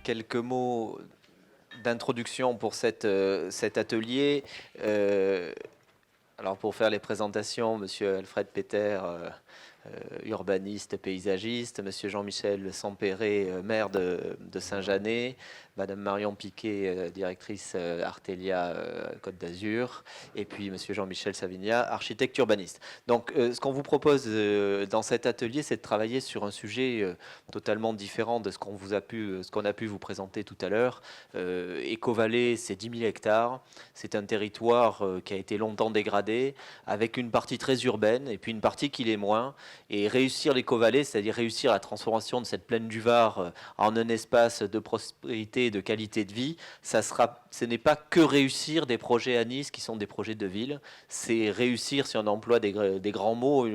quelques mots d'introduction pour cet atelier. Alors pour faire les présentations, Monsieur Alfred Peter, urbaniste, paysagiste, Monsieur Jean-Michel Sampéré, maire de Saint-Jeannet, Madame Marion Piquet, directrice Artelia Côte d'Azur, et puis Monsieur Jean-Michel Savigna, architecte urbaniste. Donc ce qu'on vous propose dans cet atelier, c'est de travailler sur un sujet totalement différent de ce qu'on a pu vous présenter tout à l'heure. Éco-Vallée, c'est 10 000 hectares, c'est un territoire qui a été longtemps dégradé, avec une partie très urbaine et puis une partie qui l'est moins. Et réussir l'Éco-Vallée, c'est-à-dire réussir la transformation de cette plaine du Var en un espace de prospérité et de qualité de vie, ce n'est pas que réussir des projets à Nice qui sont des projets de ville, c'est réussir, si on emploie des grands mots,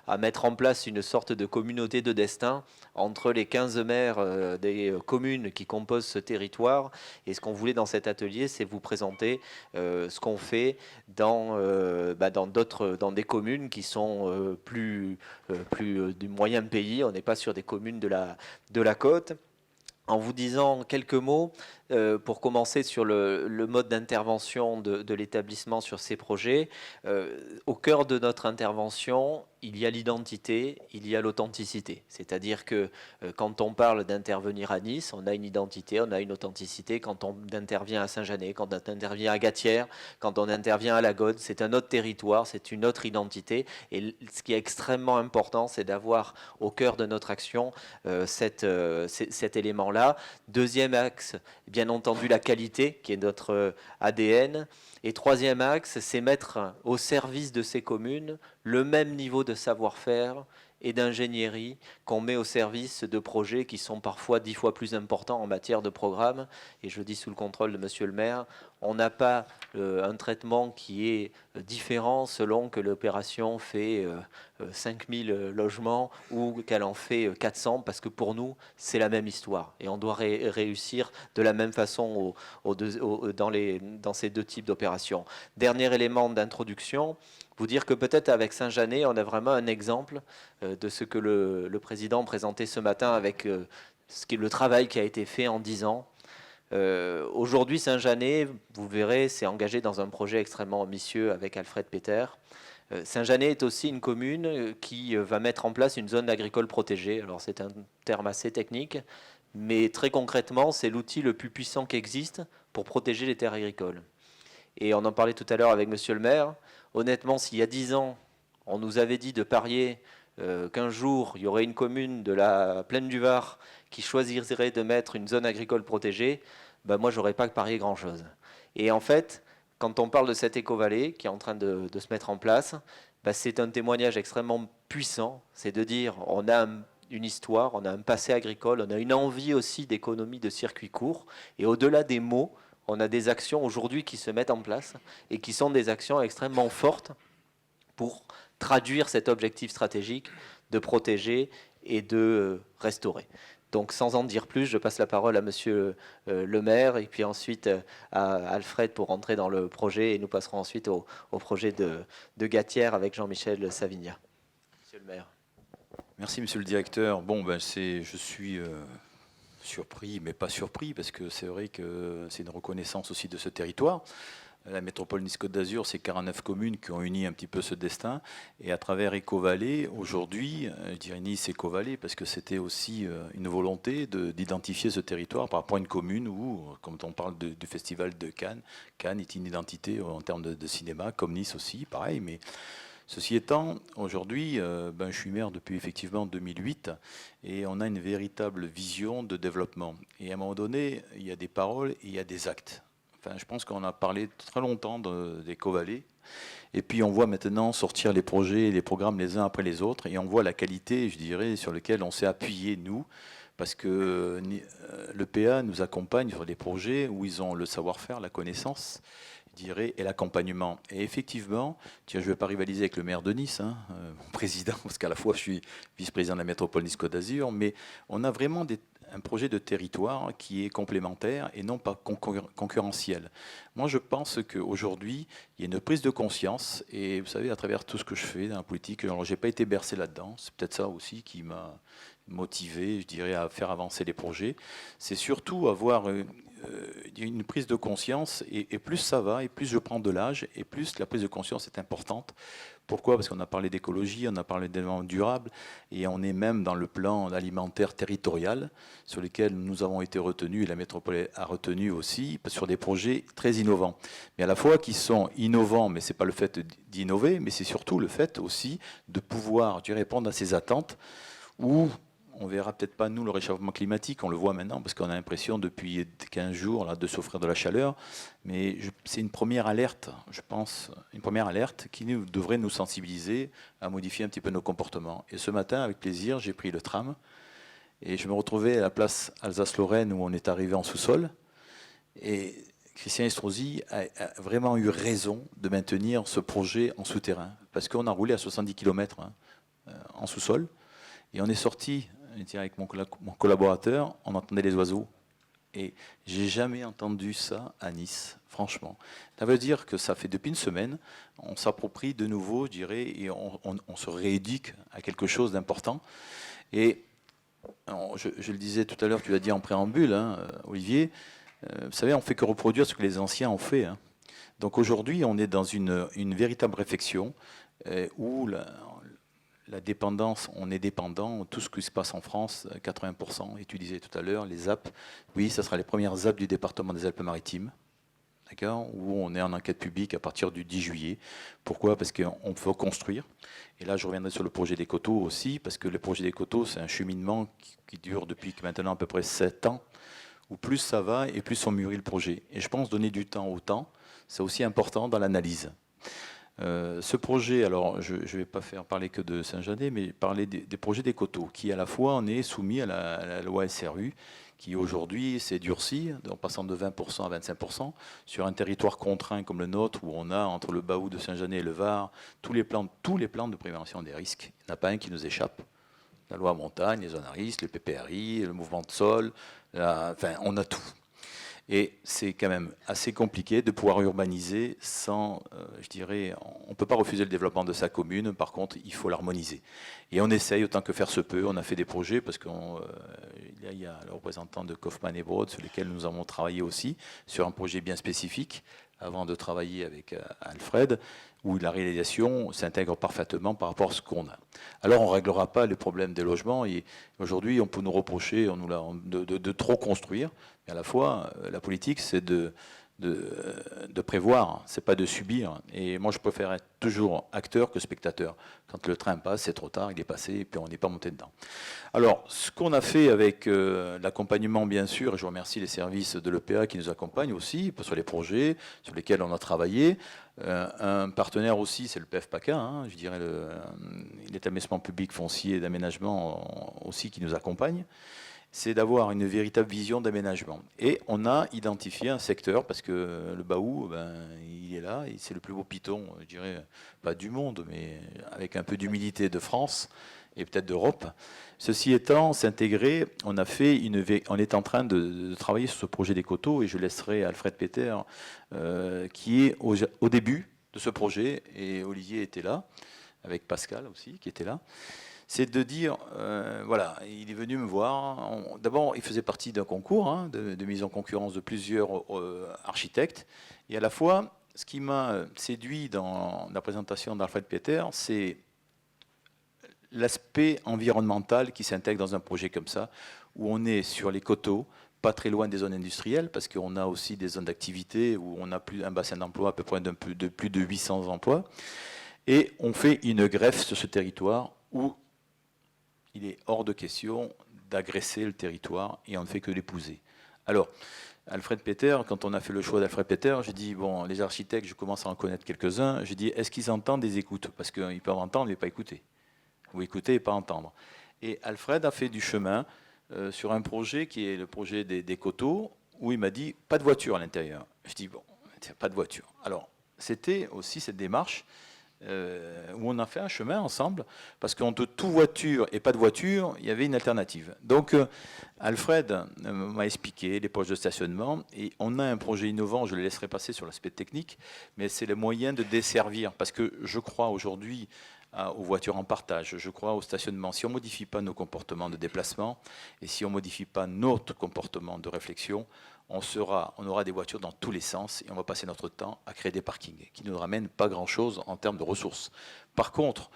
à mettre en place une sorte de communauté de destin entre les 15 maires des communes qui composent ce territoire. Et ce qu'on voulait dans cet atelier, c'est vous présenter ce qu'on fait dans des communes qui sont plus du moyen pays. On n'est pas sur des communes de la côte. En vous disant quelques mots pour commencer sur le mode d'intervention de l'établissement sur ces projets. Au cœur de notre intervention, il y a l'identité, il y a l'authenticité. C'est-à-dire que quand on parle d'intervenir à Nice, on a une identité, on a une authenticité. Quand on intervient à Saint-Jeannet, quand on intervient à Gatière, quand on intervient à La Gaude, c'est un autre territoire, c'est une autre identité. Et ce qui est extrêmement important, c'est d'avoir au cœur de notre action cet élément-là. Deuxième axe, bien entendu la qualité, qui est notre ADN. Et troisième axe, c'est mettre au service de ces communes le même niveau de savoir-faire et d'ingénierie qu'on met au service de projets qui sont parfois 10 fois plus importants en matière de programme. Et je dis sous le contrôle de Monsieur le maire, on n'a pas un traitement qui est différent selon que l'opération fait 5000 logements ou qu'elle en fait 400, parce que pour nous, c'est la même histoire. Et on doit réussir de la même façon dans ces deux types d'opérations. Dernier élément d'introduction, vous dire que peut-être avec Saint-Jeannet, on a vraiment un exemple de ce que le président présentait ce matin avec le travail qui a été fait en 10 ans. Aujourd'hui, Saint-Jeannet, vous verrez, s'est engagé dans un projet extrêmement ambitieux avec Alfred Peter. Saint-Jeannet est aussi une commune qui va mettre en place une zone agricole protégée. Alors c'est un terme assez technique, mais très concrètement, c'est l'outil le plus puissant qui existe pour protéger les terres agricoles. Et on en parlait tout à l'heure avec Monsieur le maire. Honnêtement, s'il y a 10 ans, on nous avait dit de parier qu'un jour, il y aurait une commune de la plaine du Var qui choisirait de mettre une zone agricole protégée, ben moi, j'aurais pas parié grand-chose. Et en fait, quand on parle de cette éco-vallée qui est en train de se mettre en place, ben c'est un témoignage extrêmement puissant. C'est de dire, on a une histoire, on a un passé agricole, on a une envie aussi d'économie de circuits courts. Et au-delà des mots, on a des actions aujourd'hui qui se mettent en place et qui sont des actions extrêmement fortes pour traduire cet objectif stratégique de protéger et de restaurer. Donc sans en dire plus, je passe la parole à Monsieur le maire et puis ensuite à Alfred pour rentrer dans le projet, et nous passerons ensuite au projet de Gatière avec Jean-Michel Savigna. Monsieur le maire. Merci Monsieur le directeur. Bon, je suis surpris, mais pas surpris, parce que c'est vrai que c'est une reconnaissance aussi de ce territoire. La métropole Nice-Côte d'Azur, c'est 49 communes qui ont uni un petit peu ce destin. Et à travers Éco-Vallée, aujourd'hui, je dirais Nice Éco-Vallée, parce que c'était aussi une volonté d'identifier ce territoire par rapport à une commune où, comme on parle du festival de Cannes, Cannes est une identité en termes de cinéma, comme Nice aussi, pareil. Mais ceci étant, aujourd'hui, je suis maire depuis effectivement 2008 et on a une véritable vision de développement. Et à un moment donné, il y a des paroles et il y a des actes. Enfin, je pense qu'on a parlé très longtemps d'Éco-Vallée. Et puis on voit maintenant sortir les projets et les programmes les uns après les autres. Et on voit la qualité, je dirais, sur laquelle on s'est appuyé, nous. Parce que le PA nous accompagne sur des projets où ils ont le savoir-faire, la connaissance, je dirais, et l'accompagnement. Et effectivement, tiens, je ne vais pas rivaliser avec le maire de Nice, mon président, parce qu'à la fois je suis vice-président de la métropole Nice-Côte d'Azur, mais on a vraiment un projet de territoire qui est complémentaire et non pas concurrentiel. Moi, je pense qu'aujourd'hui, il y a une prise de conscience, et vous savez, à travers tout ce que je fais dans la politique, alors j'ai pas été bercé là-dedans, c'est peut-être ça aussi qui m'a motiver, je dirais, à faire avancer les projets. C'est surtout avoir une prise de conscience, et plus ça va, et plus je prends de l'âge, et plus la prise de conscience est importante. Pourquoi? Parce qu'on a parlé d'écologie, on a parlé de développement durable, et on est même dans le plan alimentaire territorial, sur lequel nous avons été retenus, et la métropole a retenu aussi, sur des projets très innovants. Mais à la fois qui sont innovants, mais ce n'est pas le fait d'innover, mais c'est surtout le fait aussi de pouvoir répondre à ces attentes, où on verra peut-être pas, nous, le réchauffement climatique, on le voit maintenant, parce qu'on a l'impression depuis 15 jours là, de souffrir de la chaleur, mais c'est une première alerte, je pense, une première alerte qui devrait nous sensibiliser à modifier un petit peu nos comportements. Et ce matin, avec plaisir, j'ai pris le tram, et je me retrouvais à la place Alsace-Lorraine, où on est arrivé en sous-sol, et Christian Estrosi a vraiment eu raison de maintenir ce projet en souterrain, parce qu'on a roulé à 70 km en sous-sol, et on est sorti avec mon collaborateur, on entendait les oiseaux. Et j'ai jamais entendu ça à Nice, franchement. Ça veut dire que ça fait depuis une semaine, on s'approprie de nouveau, je dirais, et on se rééduque à quelque chose d'important. Et je le disais tout à l'heure, tu l'as dit en préambule, Olivier, vous savez, on ne fait que reproduire ce que les anciens ont fait. Donc aujourd'hui, on est dans une véritable réflexion où la dépendance, on est dépendant, tout ce qui se passe en France, 80%, et tu disais tout à l'heure, les ZAP, oui, ça sera les premières ZAP du département des Alpes-Maritimes, d'accord, où on est en enquête publique à partir du 10 juillet. Pourquoi? Parce qu'on faut construire. Et là, je reviendrai sur le projet des coteaux aussi, parce que le projet des coteaux, c'est un cheminement qui dure depuis maintenant à peu près 7 ans, où plus ça va et plus on mûrit le projet. Et je pense donner du temps au temps, c'est aussi important dans l'analyse. Ce projet, alors je ne vais pas faire parler que de Saint-Jeannet, mais parler des projets des coteaux, qui à la fois on est soumis à la loi SRU, qui aujourd'hui s'est durcie, en passant de 20% à 25%, sur un territoire contraint comme le nôtre, où on a entre le Baou de Saint-Jeannet et le Var, tous les plans de prévention des risques. Il n'y en a pas un qui nous échappe. La loi montagne, les zones à risque, le PPRI, le mouvement de sol, enfin on a tout. Et c'est quand même assez compliqué de pouvoir urbaniser sans, je dirais, on ne peut pas refuser le développement de sa commune, par contre, il faut l'harmoniser. Et on essaye autant que faire se peut, on a fait des projets, parce qu'il y a le représentant de Kaufmann et Broad, sur lesquels nous avons travaillé aussi, sur un projet bien spécifique, avant de travailler avec Alfred, où la réalisation s'intègre parfaitement par rapport à ce qu'on a. Alors on ne réglera pas le problème des logements, et aujourd'hui on peut nous reprocher de trop construire, mais à la fois la politique c'est de prévoir, c'est pas de subir. Et moi je préfère être toujours acteur que spectateur. Quand le train passe, c'est trop tard, il est passé, et puis on n'est pas monté dedans. Alors, ce qu'on a fait avec l'accompagnement, bien sûr, et je remercie les services de l'EPA qui nous accompagnent aussi sur les projets sur lesquels on a travaillé. Un partenaire aussi, c'est le PFPACA, je dirais l'établissement public foncier d'aménagement aussi qui nous accompagne. C'est d'avoir une véritable vision d'aménagement. Et on a identifié un secteur, parce que le Baou, il est là, et c'est le plus beau piton, je dirais, pas du monde, mais avec un peu d'humilité de France et peut-être d'Europe. Ceci étant, s'intégrer, on est en train de travailler sur ce projet des coteaux, et je laisserai Alfred Peter, qui est au début de ce projet, et Olivier était là, avec Pascal aussi, qui était là. C'est de dire, voilà, il est venu me voir. D'abord, il faisait partie d'un concours de mise en concurrence de plusieurs architectes. Et à la fois, ce qui m'a séduit dans la présentation d'Alfred Peter, c'est l'aspect environnemental qui s'intègre dans un projet comme ça, où on est sur les coteaux, pas très loin des zones industrielles, parce qu'on a aussi des zones d'activité où on a un bassin d'emploi à peu près de plus de 800 emplois. Et on fait une greffe sur ce territoire où il est hors de question d'agresser le territoire, et on ne fait que l'épouser. Alors, Alfred Peter, quand on a fait le choix d'Alfred Peter, j'ai dit, bon, les architectes, je commence à en connaître quelques-uns, j'ai dit, est-ce qu'ils entendent des écoutes? Parce qu'ils peuvent entendre, mais pas écouter. Ou écouter et pas entendre. Et Alfred a fait du chemin sur un projet qui est le projet des coteaux, où il m'a dit, pas de voiture à l'intérieur. Je dis, bon, pas de voiture. Alors, c'était aussi cette démarche où on a fait un chemin ensemble, parce qu'entre tout voiture et pas de voiture, il y avait une alternative. Donc Alfred m'a expliqué les poches de stationnement, et on a un projet innovant, je le laisserai passer sur l'aspect technique, mais c'est le moyen de desservir, parce que je crois aujourd'hui aux voitures en partage, je crois au stationnement. Si on ne modifie pas nos comportements de déplacement et si on ne modifie pas notre comportement de réflexion, on aura des voitures dans tous les sens et on va passer notre temps à créer des parkings qui ne nous ramènent pas grand-chose en termes de ressources. Par contre,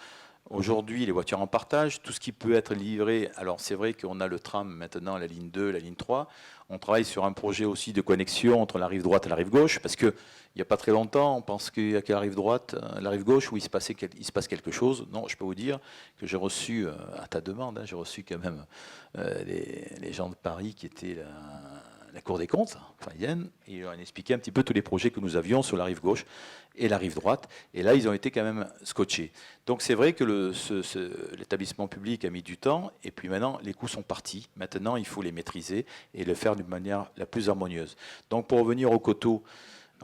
aujourd'hui, les voitures en partage, tout ce qui peut être livré, alors c'est vrai qu'on a le tram maintenant, la ligne 2, la ligne 3, on travaille sur un projet aussi de connexion entre la rive droite et la rive gauche, parce qu'il n'y a pas très longtemps, on pense qu'il n'y a que la rive droite, la rive gauche, où il se passe quelque chose. Non, je peux vous dire que j'ai reçu, à ta demande, j'ai reçu quand même les gens de Paris qui étaient la Cour des comptes, enfin, ils viennent, et ils ont expliqué un petit peu tous les projets que nous avions sur la rive gauche et la rive droite, et là, ils ont été quand même scotchés. Donc c'est vrai que l'établissement public a mis du temps, et puis maintenant, les coûts sont partis. Maintenant, il faut les maîtriser et le faire d'une manière la plus harmonieuse. Donc pour revenir au coteau,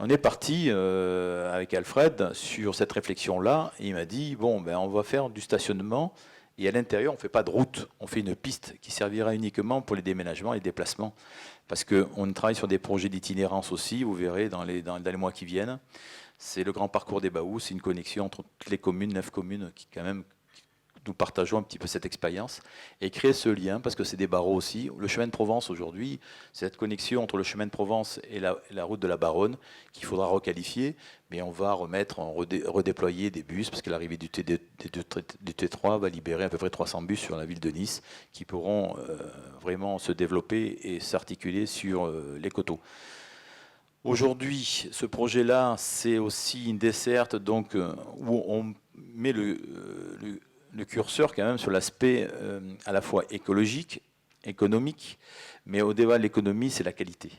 on est parti avec Alfred sur cette réflexion-là, et il m'a dit, bon, ben, on va faire du stationnement, et à l'intérieur, on ne fait pas de route, on fait une piste qui servira uniquement pour les déménagements et les déplacements. Parce qu'on travaille sur des projets d'itinérance aussi, vous verrez dans les mois qui viennent. C'est le grand parcours des Baous, c'est une connexion entre toutes les communes, 9 communes, qui quand même, nous partageons un petit peu cette expérience, et créer ce lien, parce que c'est des barreaux aussi. Le chemin de Provence aujourd'hui, c'est cette connexion entre le chemin de Provence et la route de la Baronne qu'il faudra requalifier, mais on va redéployer des bus, parce que l'arrivée du T3 va libérer à peu près 300 bus sur la ville de Nice, qui pourront vraiment se développer et s'articuler sur les coteaux. Aujourd'hui, ce projet-là, c'est aussi une desserte donc, où on met le curseur quand même sur l'aspect à la fois écologique, économique, mais au-delà de l'économie, c'est la qualité.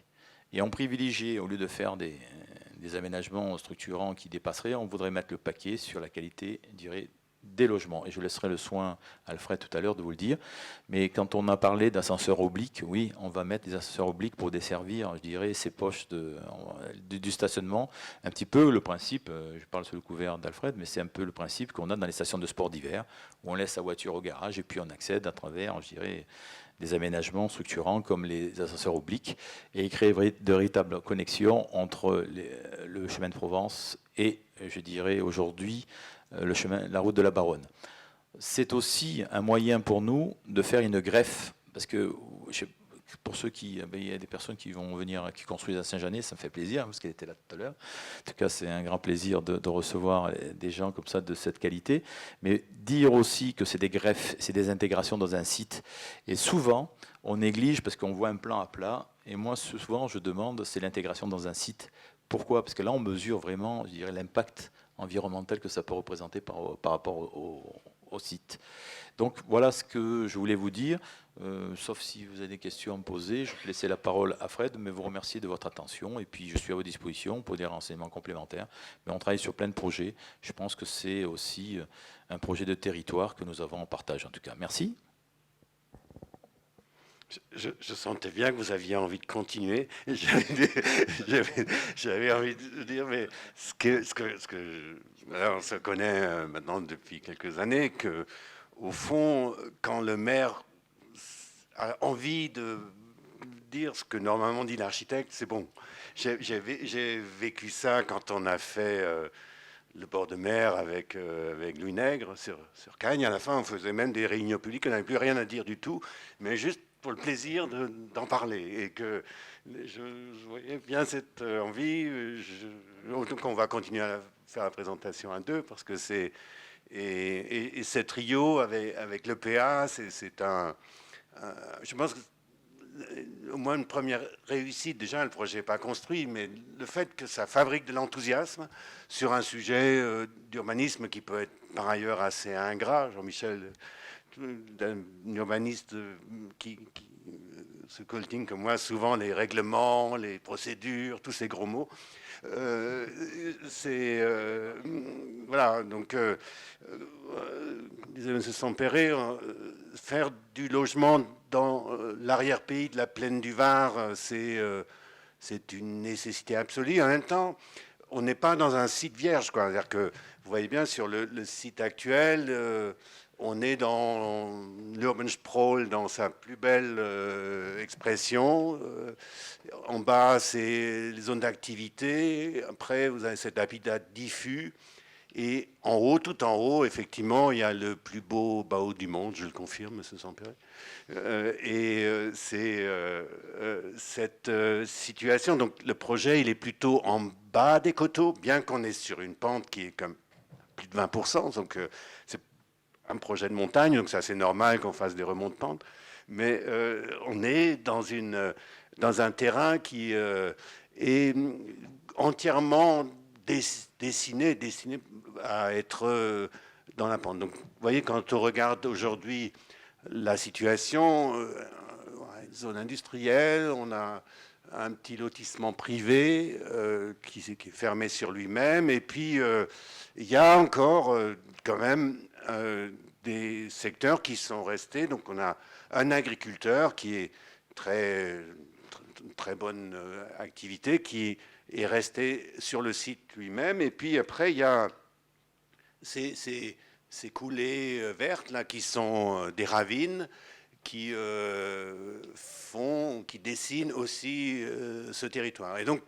Et on privilégie, au lieu de faire des aménagements structurants qui dépasseraient, on voudrait mettre le paquet sur la qualité, je dirais, des logements. Et je laisserai le soin à Alfred tout à l'heure de vous le dire. Mais quand on a parlé d'ascenseurs obliques, oui, on va mettre des ascenseurs obliques pour desservir, je dirais, ces poches du stationnement. Un petit peu le principe, je parle sous le couvert d'Alfred, mais c'est un peu le principe qu'on a dans les stations de sport d'hiver, où on laisse sa voiture au garage et puis on accède à travers, je dirais, des aménagements structurants comme les ascenseurs obliques et créer de véritables connexions entre le chemin de Provence et, je dirais, aujourd'hui, la route de la Baronne. C'est aussi un moyen pour nous de faire une greffe, parce que pour ceux il y a des personnes qui vont venir, qui construisent à Saint-Jeannet, ça me fait plaisir, parce qu'elle était là tout à l'heure. En tout cas, c'est un grand plaisir de recevoir des gens comme ça, de cette qualité. Mais dire aussi que c'est des greffes, c'est des intégrations dans un site. Et souvent, on néglige, parce qu'on voit un plan à plat, et moi, souvent, je demande, c'est l'intégration dans un site. Pourquoi ? Parce que là, on mesure vraiment, je dirais, l'impact environnemental que ça peut représenter par rapport au site. Donc voilà ce que je voulais vous dire, sauf si vous avez des questions à me poser. Je vais laisser la parole à Fred, mais vous remercier de votre attention, et puis je suis à votre disposition pour des renseignements complémentaires. Mais on travaille sur plein de projets. Je pense que c'est aussi un projet de territoire que nous avons en partage, en tout cas. Merci. Je sentais bien que vous aviez envie de continuer. J'avais envie de dire, mais alors, on se connaît maintenant depuis quelques années, que au fond, quand le maire a envie de dire ce que normalement dit l'architecte, c'est bon. J'ai vécu ça quand on a fait le bord de mer avec Louis Nègre sur Cagnes. À la fin, on faisait même des réunions publiques, on n'avait plus rien à dire du tout, mais juste pour le plaisir d'en parler. Et que je voyais bien cette envie. En tout cas, on va continuer à faire la présentation à deux, parce que c'est... Et ce trio avec l'EPA, c'est un... Je pense que au moins une première réussite. Déjà, le projet n'est pas construit, mais le fait que ça fabrique de l'enthousiasme sur un sujet d'urbanisme qui peut être par ailleurs assez ingrat. Jean-Michel, un urbaniste qui se coltine comme moi souvent les règlements, les procédures, tous ces gros mots. Voilà, donc disait M. Sampéré, faire du logement dans l'arrière-pays de la plaine du Var, c'est une nécessité absolue. En même temps, on n'est pas dans un site vierge, quoi. C'est-à-dire que vous voyez bien sur le site actuel, on est dans l'urban sprawl dans sa plus belle expression. En bas, c'est les zones d'activité. Après, vous avez cet habitat diffus. Et en haut, tout en haut, effectivement, il y a le plus beau bao du monde, je le confirme, M. Sampéré. C'est cette situation. Donc le projet, il est plutôt en bas des coteaux, bien qu'on est sur une pente qui est comme plus de 20%. Donc c'est un projet de montagne, donc c'est assez normal qu'on fasse des remontes de pente. Mais on est dans un terrain qui est entièrement destiné à être dans la pente. Donc, vous voyez, quand on regarde aujourd'hui la situation, une zone industrielle, on a un petit lotissement privé qui est fermé sur lui-même, et puis il y a encore quand même des secteurs qui sont restés. Donc, on a un agriculteur qui est très bonne activité, qui est resté sur le site lui-même. Et puis après, il y a ces coulées vertes là, qui sont des ravines qui qui dessinent aussi ce territoire. Et donc,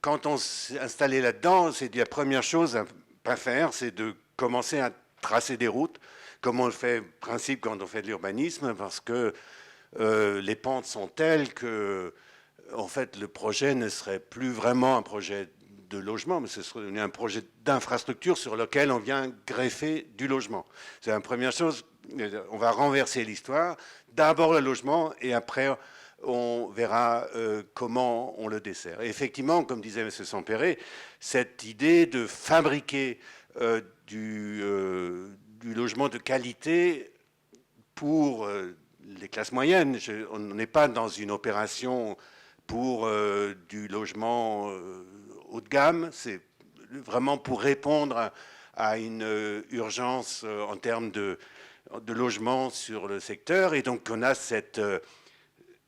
quand on s'est installé là-dedans, c'est la première chose à pas faire, c'est de commencer à tracer des routes, comme on le fait en principe quand on fait de l'urbanisme, parce que les pentes sont telles que, en fait, le projet ne serait plus vraiment un projet de logement, mais ce serait un projet d'infrastructure sur lequel on vient greffer du logement. C'est la première chose. On va renverser l'histoire. D'abord le logement, et après on verra comment on le dessert. Et effectivement, comme disait M. Sampéré, cette idée de fabriquer du logement de qualité pour les classes moyennes. On n'est pas dans une opération pour du logement haut de gamme. C'est vraiment pour répondre à une urgence en termes de logement sur le secteur. Et donc, on a cette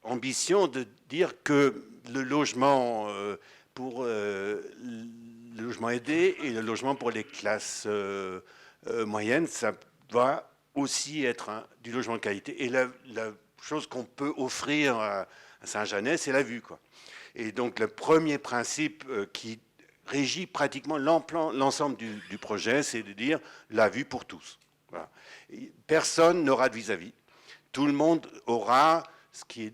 ambition de dire que le logement pour le logement aidé et le logement pour les classes moyennes, ça doit aussi être du logement de qualité. Et la chose qu'on peut offrir à Saint-Jeannet, c'est la vue, quoi. Et donc le premier principe qui régit pratiquement l'ensemble du projet, c'est de dire la vue pour tous. Voilà. Personne n'aura de vis-à-vis. Tout le monde aura ce qui est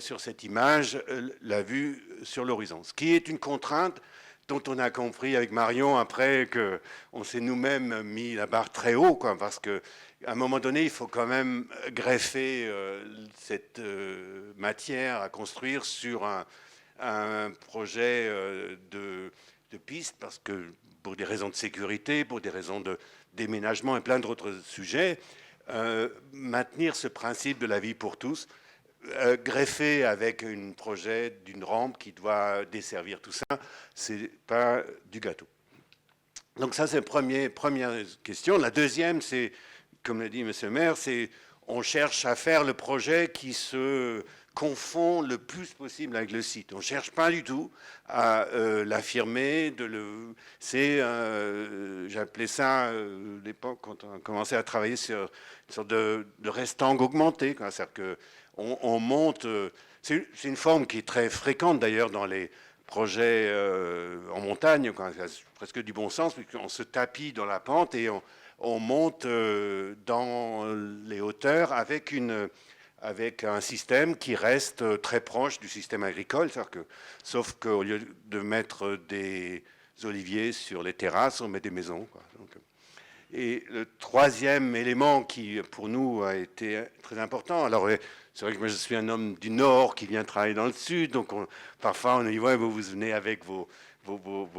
sur cette image, la vue sur l'horizon. Ce qui est une contrainte dont on a compris avec Marion après qu'on s'est nous-mêmes mis la barre très haut, quoi, parce qu'à un moment donné, il faut quand même greffer cette matière à construire sur un projet de piste, parce que pour des raisons de sécurité, pour des raisons de déménagement et plein d'autres sujets, maintenir ce principe de la vie pour tous, greffé avec un projet d'une rampe qui doit desservir tout ça, c'est pas du gâteau. Donc ça, c'est la première question. La deuxième, c'est, comme l'a dit M. le maire, c'est on cherche à faire le projet qui se confond le plus possible avec le site. On ne cherche pas du tout à l'affirmer. J'appelais ça, à l'époque, quand on a commencé à travailler sur une sorte de restang augmenté. C'est-à-dire qu'on monte... c'est une forme qui est très fréquente, d'ailleurs, dans les projets en montagne. C'est presque du bon sens, puisqu'on se tapit dans la pente et on monte dans les hauteurs avec un système qui reste très proche du système agricole, sauf qu'au lieu de mettre des oliviers sur les terrasses, on met des maisons, quoi. Et le troisième élément qui, pour nous, a été très important, alors c'est vrai que moi je suis un homme du Nord qui vient travailler dans le Sud, donc parfois on dit, ouais, vous venez avec vos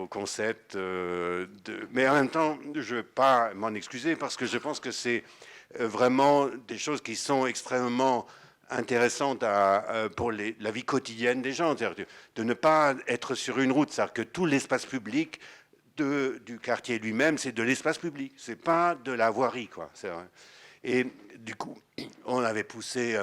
concepts, mais en même temps, je ne veux pas m'en excuser parce que je pense que c'est vraiment des choses qui sont extrêmement intéressantes pour la vie quotidienne des gens, c'est-à-dire de ne pas être sur une route, c'est-à-dire que tout l'espace public du quartier lui-même, c'est de l'espace public, c'est pas de la voirie, quoi. C'est vrai. Et du coup, on avait poussé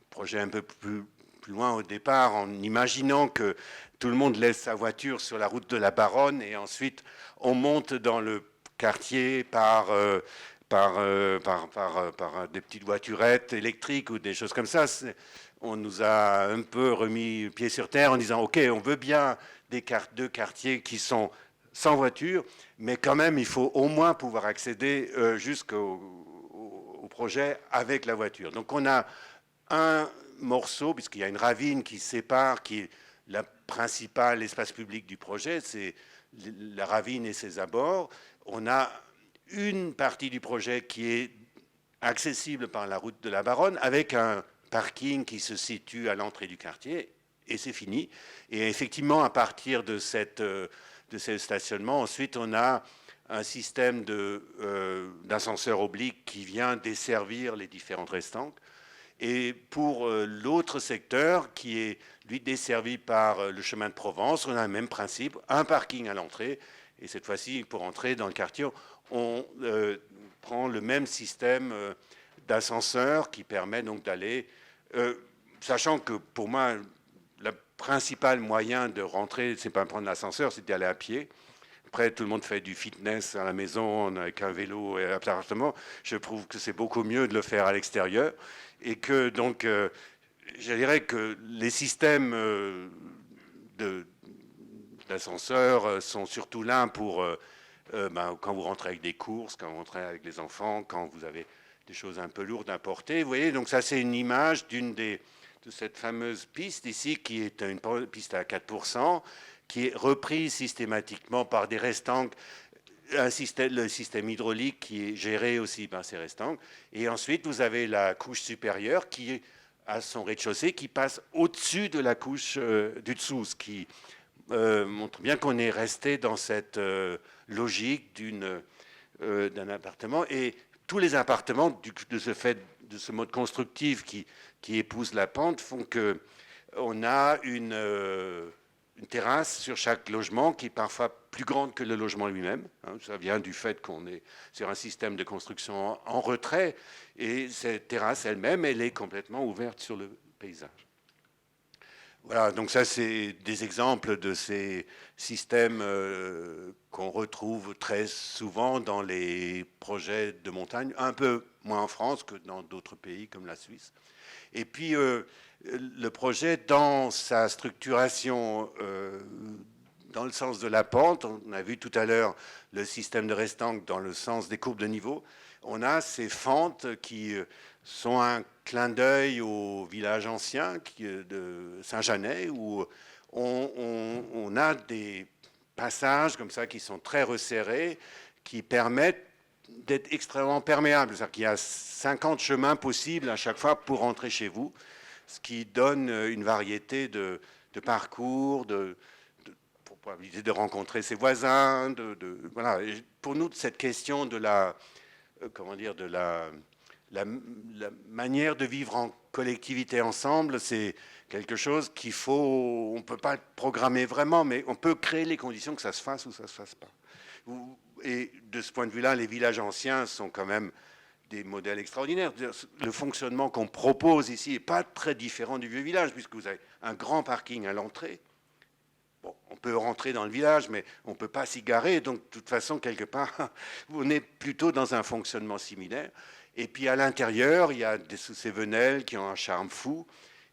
projet un peu plus loin au départ, en imaginant que tout le monde laisse sa voiture sur la route de la Baronne et ensuite on monte dans le quartier par des petites voiturettes électriques ou des choses comme ça. On nous a un peu remis pied sur terre en disant, OK, on veut bien deux quartiers qui sont sans voiture, mais quand même, il faut au moins pouvoir accéder au projet avec la voiture. Donc on a un morceau, puisqu'il y a une ravine qui sépare, qui est le principal espace public du projet, c'est la ravine et ses abords. On a une partie du projet qui est accessible par la route de la Baronne, avec un parking qui se situe à l'entrée du quartier, et c'est fini. Et effectivement, à partir de ce stationnement, ensuite, on a un système d'ascenseur oblique qui vient desservir les différentes restanques. Et pour l'autre secteur, qui est lui desservi par le chemin de Provence, on a le même principe, un parking à l'entrée. Et cette fois-ci, pour entrer dans le quartier, on prend le même système d'ascenseur qui permet donc d'aller, sachant que pour moi, le principal moyen de rentrer, c'est pas prendre l'ascenseur, c'est d'y aller à pied. Après, tout le monde fait du fitness à la maison avec un vélo et un appartement. Je trouve que c'est beaucoup mieux de le faire à l'extérieur. Et que donc, je dirais que les systèmes d'ascenseur sont surtout là pour quand vous rentrez avec des courses, quand vous rentrez avec les enfants, quand vous avez des choses un peu lourdes à porter. Vous voyez, donc ça c'est une image de cette fameuse piste ici, qui est une piste à 4%, qui est reprise systématiquement par des restanques, le système hydraulique qui est géré aussi par ces restanques. Et ensuite, vous avez la couche supérieure qui a son rez-de-chaussée qui passe au-dessus de la couche du dessous, ce qui montre bien qu'on est resté dans cette logique d'un appartement. Et tous les appartements, de ce mode constructif qui épouse la pente, font qu'on a une terrasse sur chaque logement qui est parfois plus grande que le logement lui-même. Ça vient du fait qu'on est sur un système de construction en retrait, et cette terrasse elle-même, elle est complètement ouverte sur le paysage. Voilà, donc ça c'est des exemples de ces systèmes qu'on retrouve très souvent dans les projets de montagne, un peu moins en France que dans d'autres pays comme la Suisse. Et puis le projet, dans sa structuration, dans le sens de la pente, on a vu tout à l'heure le système de restanques dans le sens des courbes de niveau, on a ces fentes qui sont un clin d'œil au village ancien de Saint-Janet, où on a des passages comme ça qui sont très resserrés, qui permettent d'être extrêmement perméables. C'est-à-dire qu'il y a 50 chemins possibles à chaque fois pour rentrer chez vous, ce qui donne une variété de parcours, pour probabilité de rencontrer ses voisins. Voilà. Et pour nous, cette question de la manière de vivre en collectivité ensemble, c'est quelque chose on ne peut pas programmer vraiment, mais on peut créer les conditions que ça se fasse ou ça ne se fasse pas. Et de ce point de vue-là, les villages anciens sont quand même des modèles extraordinaires. Le fonctionnement qu'on propose ici n'est pas très différent du vieux village, puisque vous avez un grand parking à l'entrée. Bon, on peut rentrer dans le village, mais on ne peut pas s'y garer. Donc, de toute façon, quelque part, on est plutôt dans un fonctionnement similaire. Et puis, à l'intérieur, il y a ces venelles qui ont un charme fou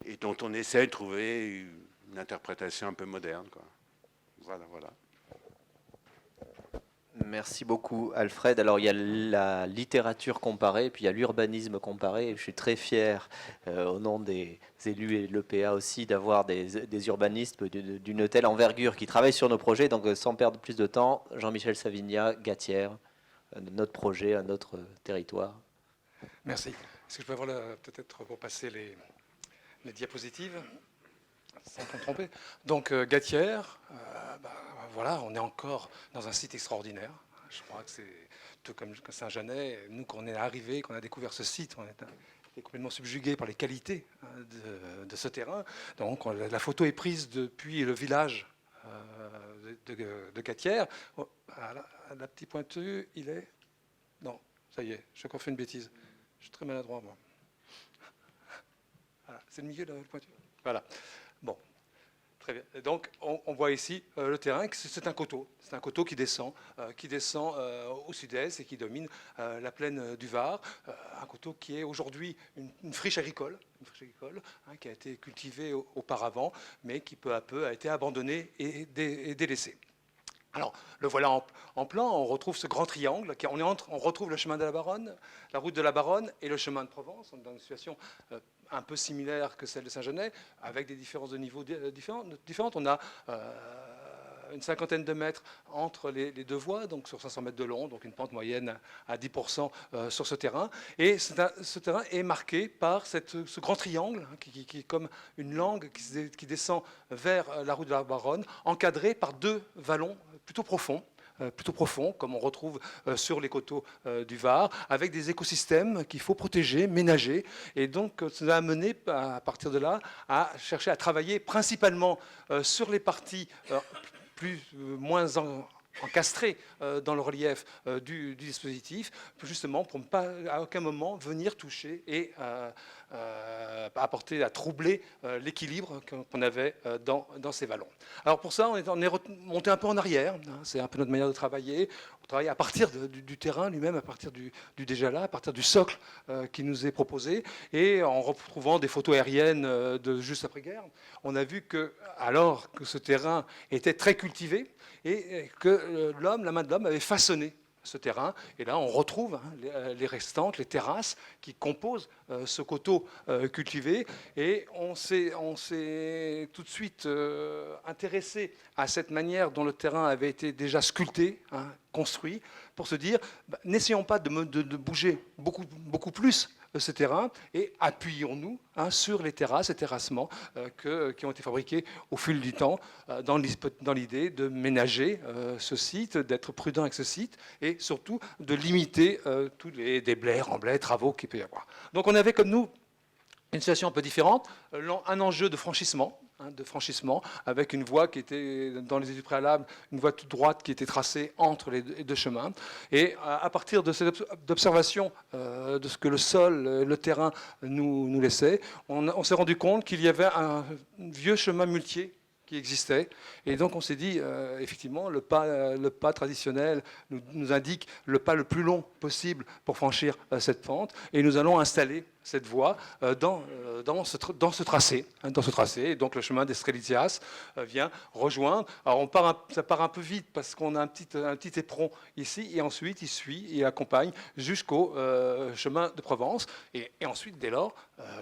et dont on essaie de trouver une interprétation un peu moderne, quoi. Voilà, voilà. Merci beaucoup, Alfred. Alors, il y a la littérature comparée, puis il y a l'urbanisme comparé. Je suis très fier, au nom des élus et de l'EPA aussi, d'avoir des urbanistes d'une telle envergure qui travaillent sur nos projets. Donc, sans perdre plus de temps, Jean-Michel Savigna, Gatière, notre projet, un autre territoire. Merci. Est-ce que je peux avoir peut-être pour passer les diapositives sans me tromper. Donc Gatière, voilà, on est encore dans un site extraordinaire. Je crois que c'est tout comme Saint-Janet. Nous, quand on est arrivé, qu'on a découvert ce site, on était complètement subjugué par les qualités de ce terrain. Donc la photo est prise depuis le village de Gatière. Oh, la petite pointue, il est... Non, ça y est, je crois que je fais une bêtise. Je suis très maladroit, moi. Voilà, c'est le milieu de la pointue. Voilà. Bon, très bien. Et donc, on voit ici le terrain. C'est un coteau. C'est un coteau qui descend au sud-est et qui domine la plaine du Var. Un coteau qui est aujourd'hui une friche agricole, qui a été cultivée auparavant, mais qui peu à peu a été abandonnée et délaissée. Alors, le voilà en plan, on retrouve ce grand triangle, on retrouve le chemin de la Baronne, la route de la Baronne et le chemin de Provence. On est dans une situation un peu similaire que celle de Saint-Genès, avec des différences de niveau différentes. On a une cinquantaine de mètres entre les deux voies, donc sur 500 mètres de long, donc une pente moyenne à 10% sur ce terrain. Et ce terrain est marqué par ce grand triangle qui est comme une langue qui descend vers la route de la Baronne, encadré par deux vallons plutôt profonds, comme on retrouve sur les coteaux du Var, avec des écosystèmes qu'il faut protéger, ménager. Et donc, ça nous a amené, à partir de là, à chercher à travailler principalement sur les parties moins encastrées dans le relief du dispositif, justement pour ne pas à aucun moment venir toucher et apporter à troubler l'équilibre qu'on avait dans ces vallons. Alors pour ça, on est remonté un peu en arrière, c'est un peu notre manière de travailler. On travaille à partir du terrain lui-même, à partir du déjà là, à partir du socle qui nous est proposé, et en retrouvant des photos aériennes de juste après-guerre, on a vu que, alors que ce terrain était très cultivé, et que la main de l'homme avait façonné ce terrain. Et là, on retrouve les restantes, les terrasses qui composent ce coteau cultivé. Et on s'est tout de suite intéressé à cette manière dont le terrain avait été déjà sculpté, construit, pour se dire, n'essayons pas de bouger beaucoup plus ce terrain et appuyons-nous sur les terrasses et terrassements qui ont été fabriqués au fil du temps dans l'idée de ménager ce site, d'être prudent avec ce site et surtout de limiter tous les déblais, remblais, travaux qu'il peut y avoir. Donc on avait comme nous une situation un peu différente, un enjeu de franchissement, avec une voie qui était, dans les études préalables, une voie toute droite qui était tracée entre les deux chemins. Et à partir de cette observation de ce que le sol, le terrain nous laissait, on s'est rendu compte qu'il y avait un vieux chemin muletier qui existait. Et donc on s'est dit, effectivement, le pas traditionnel nous indique le pas le plus long possible pour franchir cette pente. Et nous allons installer cette voie dans ce tracé. Et donc le chemin d'Estrelizias vient rejoindre. Alors ça part un peu vite parce qu'on a un petit éperon ici, et ensuite il suit, il accompagne jusqu'au chemin de Provence. Et ensuite, dès lors,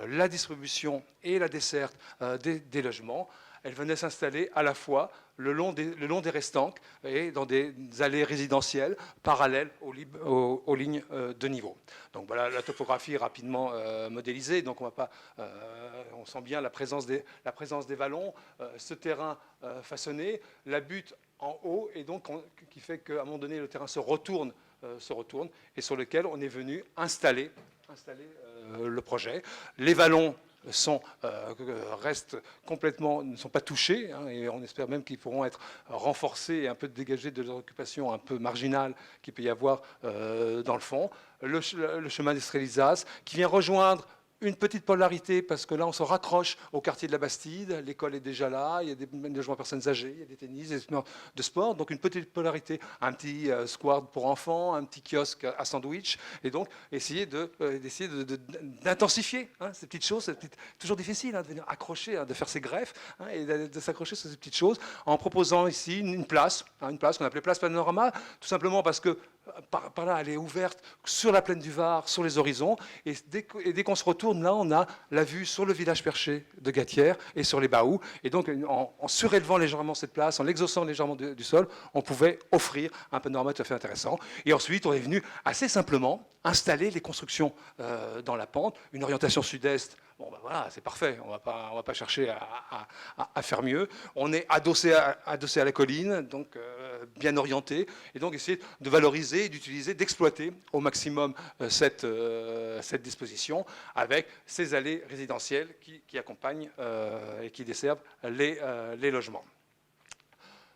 la distribution et la desserte des logements, elle venait s'installer à la fois le long des restanques et dans des allées résidentielles parallèles aux lignes de niveau. Donc voilà la topographie rapidement modélisée. Donc on sent bien la présence des vallons, ce terrain façonné, la butte en haut, et donc qui fait qu'à un moment donné le terrain se retourne et sur lequel on est venu installer le projet. Les vallons restent complètement, ne sont pas touchés, et on espère même qu'ils pourront être renforcés et un peu dégagés de leur occupation un peu marginale qu'il peut y avoir dans le fond. Le chemin d'Estrelizias qui vient rejoindre une petite polarité, parce que là, on se raccroche au quartier de la Bastide. L'école est déjà là, il y a des logements de personnes âgées, il y a des tennis, des de sport. Donc, une petite polarité, un petit square pour enfants, un petit kiosque à sandwich. Et donc, essayer d'intensifier ces petites choses. C'est toujours difficile de venir accrocher, de faire ses greffes et de s'accrocher sur ces petites choses, en proposant ici une place qu'on appelait place Panorama, tout simplement parce que par là, elle est ouverte sur la plaine du Var, sur les horizons. Et dès qu'on se retourne, là, on a la vue sur le village perché de Gatière et sur les Baous. Et donc, en surélevant légèrement cette place, en l'exaucant légèrement du sol, on pouvait offrir un panorama tout à fait intéressant. Et ensuite, on est venu assez simplement installer les constructions dans la pente, une orientation sud-est. Bon, voilà, c'est parfait, on va pas chercher à faire mieux. On est adossé à la colline, donc bien orienté, et donc essayer de valoriser, d'utiliser, d'exploiter au maximum cette disposition avec ces allées résidentielles qui accompagnent et qui desservent les logements.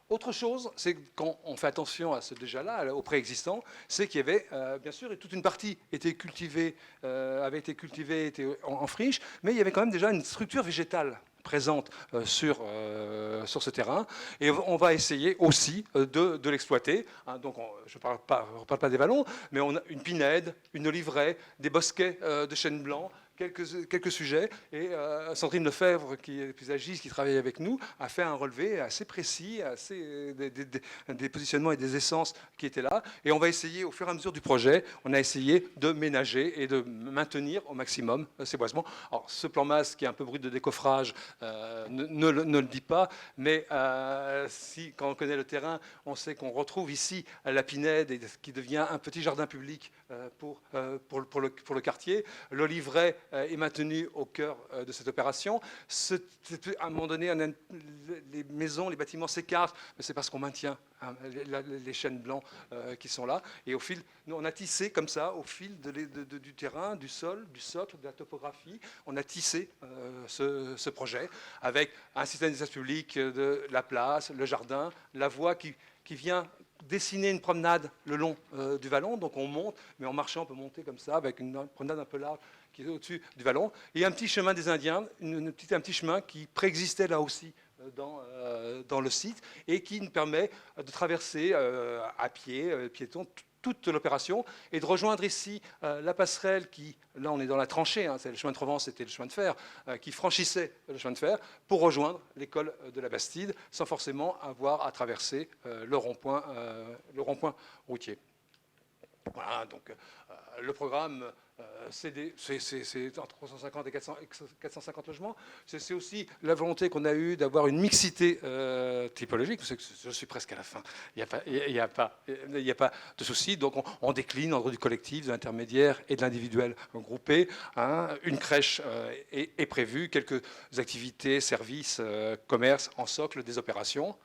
Autre chose, c'est quand on fait attention à ce déjà-là, au préexistant, c'est qu'il y avait, bien sûr, et toute une partie avait été cultivée, était en friche, mais il y avait quand même déjà une structure végétale présente sur ce terrain, et on va essayer aussi de l'exploiter. Donc je ne reparle pas des vallons, mais on a une pinède, une oliveraie, des bosquets de chênes blancs quelques sujets. Et Sandrine Lefebvre, qui est paysagiste, qui travaille avec nous, a fait un relevé assez précis, des positionnements et des essences qui étaient là. Et on va essayer, au fur et à mesure du projet, on a essayé de ménager et de maintenir au maximum ces boisements. Alors, ce plan masse qui est un peu brut de décoffrage ne le dit pas, mais quand on connaît le terrain, on sait qu'on retrouve ici la Pinède, qui devient un petit jardin public pour le quartier. L'Oliveraie est maintenu au cœur de cette opération. À un moment donné, les maisons, les bâtiments s'écartent, mais c'est parce qu'on maintient les chênes blancs qui sont là. Et nous, on a tissé comme ça, au fil du terrain, du sol, du socle, de la topographie, on a tissé ce projet avec un système d'espace public de la place, le jardin, la voie qui vient dessiner une promenade le long du vallon. Donc on monte, mais en marchant, on peut monter comme ça, avec une promenade un peu large qui est au-dessus du vallon. Et un petit chemin des Indiens, un petit chemin qui préexistait là aussi dans le site et qui nous permet de traverser à pied, piéton, toute l'opération et de rejoindre ici la passerelle qui, là on est dans la tranchée, c'est le chemin de Provence, c'était le chemin de fer, qui franchissait le chemin de fer pour rejoindre l'école de la Bastide sans forcément avoir à traverser le rond-point routier. Voilà, donc le programme, c'est entre 350 et 450 logements. C'est aussi la volonté qu'on a eue d'avoir une mixité typologique. Je suis presque à la fin. Il n'y a pas de souci. Donc on décline entre du collectif, de l'intermédiaire et de l'individuel groupé. Une crèche est prévue, quelques activités, services, commerces en socle des opérations.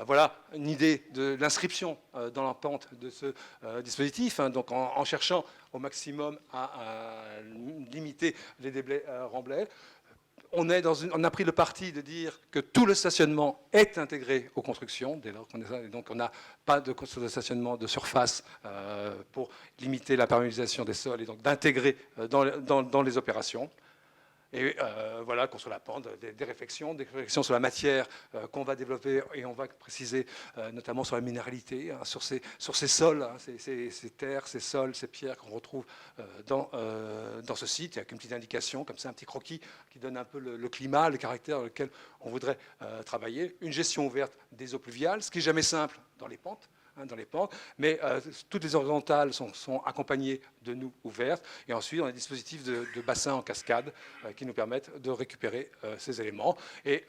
Voilà une idée de l'inscription dans la pente de ce dispositif. Donc en cherchant au maximum à limiter les déblais remblais. On a pris le parti de dire que tout le stationnement est intégré aux constructions, dès lors qu'on est ça, et donc on n'a pas de stationnement de surface pour limiter la perméabilisation des sols et donc d'intégrer dans les opérations. Et voilà, qu'on soit la pente, des réflexions sur la matière qu'on va développer et on va préciser notamment sur la minéralité, sur ces sols, ces terres, ces sols, ces pierres qu'on retrouve dans ce site, avec une petite indication, comme ça, un petit croquis qui donne un peu le climat, le caractère dans lequel on voudrait travailler. Une gestion ouverte des eaux pluviales, ce qui n'est jamais simple dans les pentes. Mais toutes les horizontales sont accompagnées de noues ouvertes. Et ensuite, on a des dispositifs de bassins en cascade qui nous permettent de récupérer ces éléments. Et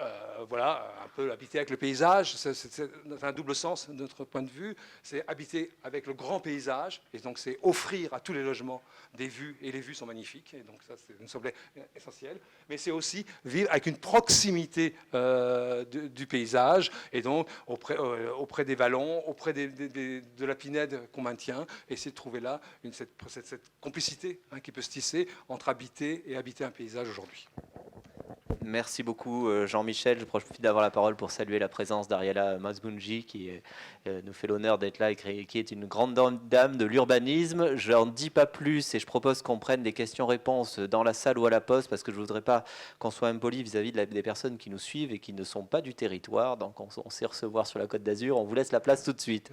voilà, un peu habiter avec le paysage. C'est un double sens de notre point de vue. C'est habiter avec le grand paysage. Et donc, c'est offrir à tous les logements des vues. Et les vues sont magnifiques. Et donc, ça, nous semblait essentiel. Mais c'est aussi vivre avec une proximité du paysage. Et donc, auprès des vallons, auprès de la Pinède qu'on maintient, et essayer de trouver là cette complicité qui peut se tisser entre habiter et habiter un paysage aujourd'hui. Merci beaucoup Jean-Michel. Je profite d'avoir la parole pour saluer la présence d'Ariela Mazbounji qui nous fait l'honneur d'être là et qui est une grande dame de l'urbanisme. Je n'en dis pas plus et je propose qu'on prenne des questions-réponses dans la salle ou à la poste parce que je ne voudrais pas qu'on soit impoli vis-à-vis des personnes qui nous suivent et qui ne sont pas du territoire. Donc on sait recevoir sur la Côte d'Azur. On vous laisse la place tout de suite.